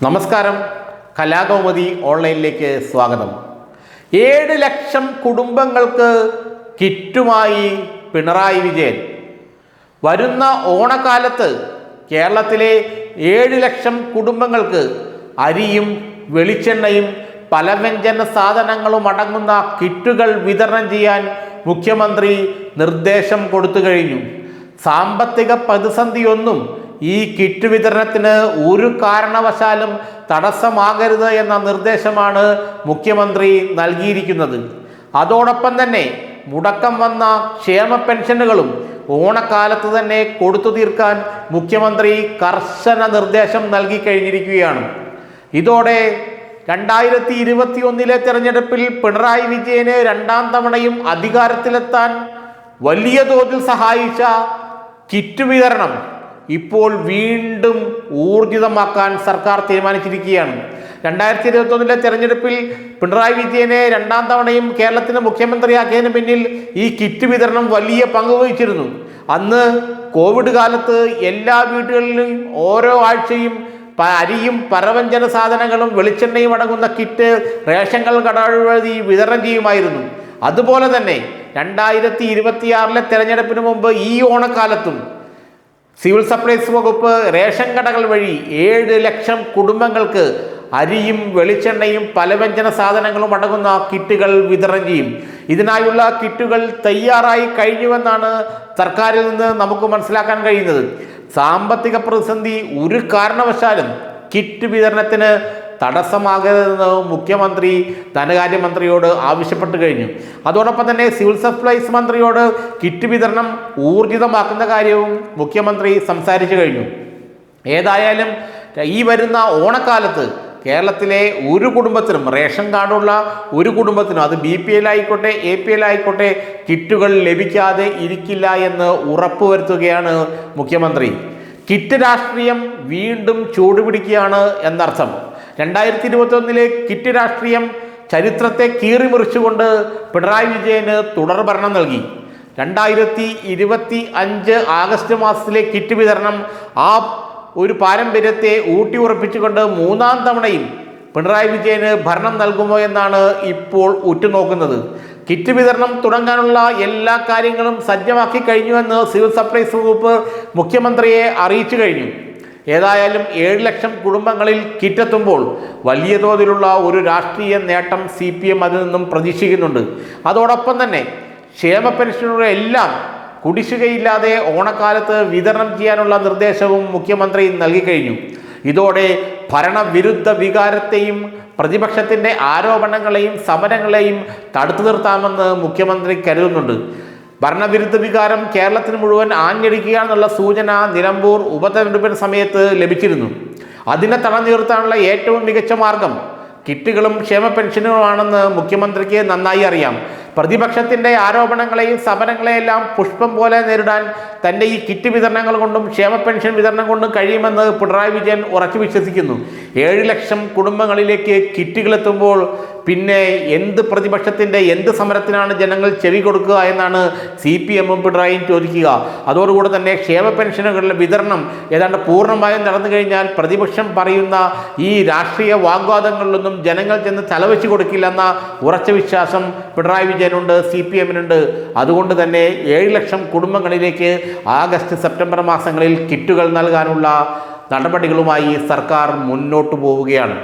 നമസ്കാരം, കലാകൗമുദി ഓൺലൈനിലേക്ക് സ്വാഗതം. 7 ലക്ഷം കുടുംബങ്ങൾക്ക് കിറ്റുമായി പിണറായി വിജയൻ. വരുന്ന ഓണക്കാലത്ത് കേരളത്തിലെ 7 ലക്ഷം കുടുംബങ്ങൾക്ക് അരിയും വെളിച്ചെണ്ണയും പലവ്യഞ്ജന സാധനങ്ങളും അടങ്ങുന്ന കിറ്റുകൾ വിതരണം ചെയ്യാൻ മുഖ്യമന്ത്രി നിർദ്ദേശം കൊടുത്തു കഴിഞ്ഞു. സാമ്പത്തിക പ്രതിസന്ധിയൊന്നും ഈ കിറ്റ് വിതരണത്തിന് ഒരു കാരണവശാലും തടസ്സമാകരുത് എന്ന നിർദ്ദേശമാണ് മുഖ്യമന്ത്രി നൽകിയിരിക്കുന്നത്. അതോടൊപ്പം തന്നെ മുടക്കം വന്ന ക്ഷേമ പെൻഷനുകളും ഓണക്കാലത്ത് തന്നെ കൊടുത്തു തീർക്കാൻ മുഖ്യമന്ത്രി കർശന നിർദ്ദേശം നൽകി കഴിഞ്ഞിരിക്കുകയാണ്. ഇതോടെ 2021 തെരഞ്ഞെടുപ്പിൽ പിണറായി വിജയന് 2ാം തവണയും അധികാരത്തിലെത്താൻ വലിയ തോതിൽ സഹായിച്ച കിറ്റ് വിതരണം ഇപ്പോൾ വീണ്ടും ഊർജിതമാക്കാൻ സർക്കാർ തീരുമാനിച്ചിരിക്കുകയാണ്. 2021 തെരഞ്ഞെടുപ്പിൽ പിണറായി വിജയനെ 2ാം തവണയും കേരളത്തിന് മുഖ്യമന്ത്രിയാക്കിയതിന് പിന്നിൽ ഈ കിറ്റ് വിതരണം വലിയ പങ്ക് വഹിച്ചിരുന്നു. അന്ന് കോവിഡ് കാലത്ത് എല്ലാ വീടുകളിലും ഓരോ ആഴ്ചയും അരിയും പലവ്യഞ്ജന സാധനങ്ങളും വെളിച്ചെണ്ണയും അടങ്ങുന്ന കിറ്റ് റേഷൻ കട വഴി വിതരണം ചെയ്യുമായിരുന്നു. അതുപോലെ തന്നെ 2026 തെരഞ്ഞെടുപ്പിന് മുമ്പ് ഈ ഓണക്കാലത്തും സിവിൽ സപ്ലൈസ് വകുപ്പ് റേഷൻ കടകൾ വഴി 7 ലക്ഷം കുടുംബങ്ങൾക്ക് അരിയും വെളിച്ചെണ്ണയും പലവ്യഞ്ജന സാധനങ്ങളും അടങ്ങുന്ന കിറ്റുകൾ വിതരണം ചെയ്യും. ഇതിനായുള്ള കിറ്റുകൾ തയ്യാറായി കഴിഞ്ഞുവെന്നാണ് സർക്കാരിൽ നിന്ന് നമുക്ക് മനസ്സിലാക്കാൻ കഴിയുന്നത്. സാമ്പത്തിക പ്രതിസന്ധി ഒരു കാരണവശാലും കിറ്റ് വിതരണത്തിന് തടസ്സമാകരുതെന്ന് മുഖ്യമന്ത്രി ധനകാര്യമന്ത്രിയോട് ആവശ്യപ്പെട്ടു കഴിഞ്ഞു. അതോടൊപ്പം തന്നെ സിവിൽ സപ്ലൈസ് മന്ത്രിയോട് കിറ്റ് വിതരണം ഊർജിതമാക്കുന്ന കാര്യവും മുഖ്യമന്ത്രി സംസാരിച്ചു കഴിഞ്ഞു. ഏതായാലും ഈ വരുന്ന ഓണക്കാലത്ത് കേരളത്തിലെ ഒരു കുടുംബത്തിനും റേഷൻ കാർഡുള്ള ഒരു കുടുംബത്തിനും അത് BPL ആയിക്കോട്ടെ APL ആയിക്കോട്ടെ കിറ്റുകൾ ലഭിക്കാതെ ഇരിക്കില്ല എന്ന് ഉറപ്പുവരുത്തുകയാണ് മുഖ്യമന്ത്രി. കിറ്റ് രാഷ്ട്രീയം വീണ്ടും ചൂടുപിടിക്കുകയാണ് എന്നർത്ഥം. 2021 കിറ്റ് രാഷ്ട്രീയം ചരിത്രത്തെ കീറിമുറിച്ചുകൊണ്ട് പിണറായി വിജയന് തുടർഭരണം നൽകി. 2025 ആഗസ്റ്റ് മാസത്തിലെ കിറ്റ് വിതരണം ഒരു പാരമ്പര്യത്തെ ഊട്ടിയുറപ്പിച്ചുകൊണ്ട് 3ാം തവണയും പിണറായി വിജയന് ഭരണം നൽകുമോ എന്നാണ് ഇപ്പോൾ ഉറ്റുനോക്കുന്നത്. കിറ്റ് വിതരണം തുടങ്ങാനുള്ള എല്ലാ കാര്യങ്ങളും സജ്ജമാക്കി കഴിഞ്ഞുവെന്ന് സിവിൽ സപ്ലൈസ് വകുപ്പ് മുഖ്യമന്ത്രിയെ അറിയിച്ചു കഴിഞ്ഞു. ഏതായാലും 7 ലക്ഷം കുടുംബങ്ങളിൽ കിറ്റെത്തുമ്പോൾ വലിയ തോതിലുള്ള ഒരു രാഷ്ട്രീയ നേട്ടം CPM അതിൽ നിന്നും പ്രതീക്ഷിക്കുന്നുണ്ട്. അതോടൊപ്പം തന്നെ ക്ഷേമ പെൻഷനുകൾ എല്ലാം കുടിശ്ശികയില്ലാതെ ഓണക്കാലത്ത് വിതരണം ചെയ്യാനുള്ള നിർദ്ദേശവും മുഖ്യമന്ത്രി നൽകിക്കഴിഞ്ഞു. ഇതോടെ ഭരണവിരുദ്ധ വികാരത്തെയും പ്രതിപക്ഷത്തിൻ്റെ ആരോപണങ്ങളെയും സമരങ്ങളെയും തടുത്തു നിർത്താമെന്ന് മുഖ്യമന്ത്രി കരുതുന്നുണ്ട്. ഭരണവിരുദ്ധ വികാരം കേരളത്തിന് മുഴുവൻ ആഞ്ഞടിക്കുക എന്നുള്ള സൂചന നിലമ്പൂർ ഉപതെരഞ്ഞെടുപ്പിന് സമയത്ത് ലഭിച്ചിരുന്നു. അതിനെ തടഞ്ഞു നിർത്താനുള്ള ഏറ്റവും മികച്ച മാർഗം കിറ്റുകളും ക്ഷേമ പെൻഷനുകളുമാണെന്ന് മുഖ്യമന്ത്രിക്ക് നന്നായി അറിയാം. പ്രതിപക്ഷത്തിൻ്റെ ആരോപണങ്ങളെയും സമരങ്ങളെയെല്ലാം പുഷ്പം പോലെ നേരിടാൻ തൻ്റെ ഈ കിറ്റ് വിതരണങ്ങൾ കൊണ്ടും ക്ഷേമ പെൻഷൻ വിതരണം കൊണ്ടും കഴിയുമെന്ന് പിണറായി വിജയൻ ഉറച്ചു വിശ്വസിക്കുന്നു. 7 ലക്ഷം കുടുംബങ്ങളിലേക്ക് കിറ്റുകൾ എത്തുമ്പോൾ പിന്നെ പ്രതിപക്ഷത്തിൻ്റെ എന്ത് സമരത്തിനാണ് ജനങ്ങൾ ചെവി കൊടുക്കുക എന്നാണ് CPM പിണറായിയും ചോദിക്കുക. അതോടുകൂടി തന്നെ ക്ഷേമ പെൻഷനുകളുടെ വിതരണം ഏതാണ്ട് പൂർണ്ണമായും നടന്നു കഴിഞ്ഞാൽ പ്രതിപക്ഷം പറയുന്ന ഈ രാഷ്ട്രീയ വാഗ്വാദങ്ങളിലൊന്നും ജനങ്ങൾ ചെന്ന് തലവെച്ച് കൊടുക്കില്ലെന്ന ഉറച്ച വിശ്വാസം പിണറായി വിജയനുണ്ട്, CPM-നുണ്ട്. അതുകൊണ്ട് തന്നെ 7 ലക്ഷം കുടുംബങ്ങളിലേക്ക് ആഗസ്റ്റ് സെപ്റ്റംബർ മാസങ്ങളിൽ കിറ്റുകൾ നൽകാനുള്ള നടപടികളുമായി സർക്കാർ മുന്നോട്ട് പോവുകയാണ്.